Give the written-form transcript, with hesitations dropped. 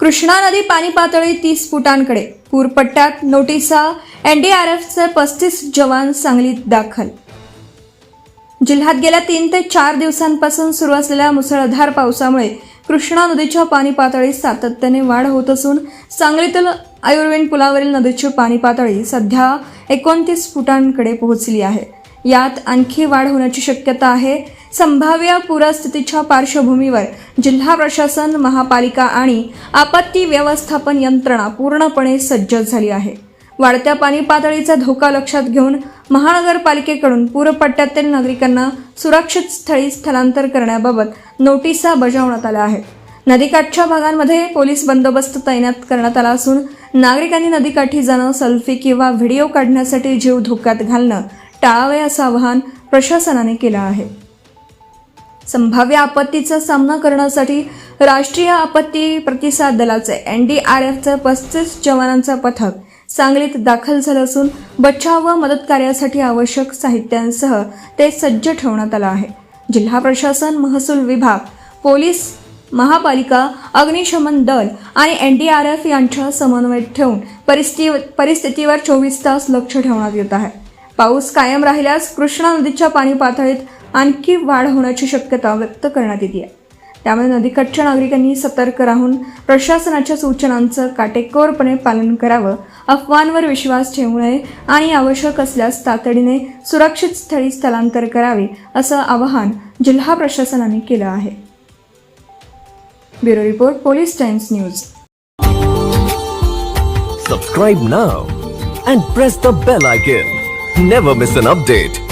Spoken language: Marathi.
कृष्णा नदी पाणी पातळी 30 फुटांकडे, पूरपट्ट्यात नोटिसा, एनडीआरएफचे 35 जवान सांगलीत दाखल. जिल्ह्यात गेल्या 3 ते 4 दिवसांपासून सुरू असलेल्या मुसळधार पावसामुळे कृष्णा नदीच्या पाणी पातळीत सातत्याने वाढ होत असून सांगलीतील आयुर्वेद पुलावरील नदीची पाणी पातळी सध्या 29 फुटांकडे पोहोचली आहे. यात आणखी वाढ होण्याची शक्यता आहे. संभाव्य पूरस्थितीच्या पार्श्वभूमीवर जिल्हा प्रशासन, महापालिका आणि आपत्ती व्यवस्थापन यंत्रणा पूर्णपणे सज्ज झाली आहे. वाढत्या पाणी पातळीचा धोका लक्षात घेऊन महानगरपालिकेकडून पूरपट्ट्यातील नागरिकांना सुरक्षित स्थळी स्थलांतर करण्याबाबत नोटिसा बजावण्यात आल्या आहेत. नदीकाठच्या भागांमध्ये पोलीस बंदोबस्त तैनात करण्यात आला असून नागरिकांनी नदीकाठी जाणं, सेल्फी किंवा व्हिडिओ काढण्यासाठी जीव धोक्यात घालणं टाळावे असं आवाहन प्रशासनाने केलं आहे. संभाव्य आपत्तीचा सामना करण्यासाठी राष्ट्रीय आपत्ती प्रतिसाद दलाचे एनडीआरएफचे 35 जवानांचं पथक सांगलीत दाखल झालं असून बचाव व मदत कार्यासाठी आवश्यक साहित्यांसह ते सज्ज ठेवण्यात आलं आहे. जिल्हा प्रशासन, महसूल विभाग, पोलीस, महापालिका, अग्निशमन दल आणि एनडीआरएफ यांच्या समन्वय ठेवून परिस्थितीवर 24 तास लक्ष ठेवण्यात येत आहे. पाऊस कायम राहिल्यास कृष्णा नदीच्या पाणी पातळीत आणखी वाढ होण्याची शक्यता व्यक्त करण्यात येते. त्यामुळे नदीकाठच्या नागरिकांनी सतर्क राहून प्रशासनाच्या सूचनांचं काटेकोरपणे पालन करावं, अफवांवर विश्वास ठेवू नये आणि आवश्यक असल्यास तातडीने सुरक्षित स्थळी स्थलांतर करावे असं आवाहन जिल्हा प्रशासनाने केलं आहे. Bureau report, police times news. Subscribe now and press the bell icon. Never miss an update.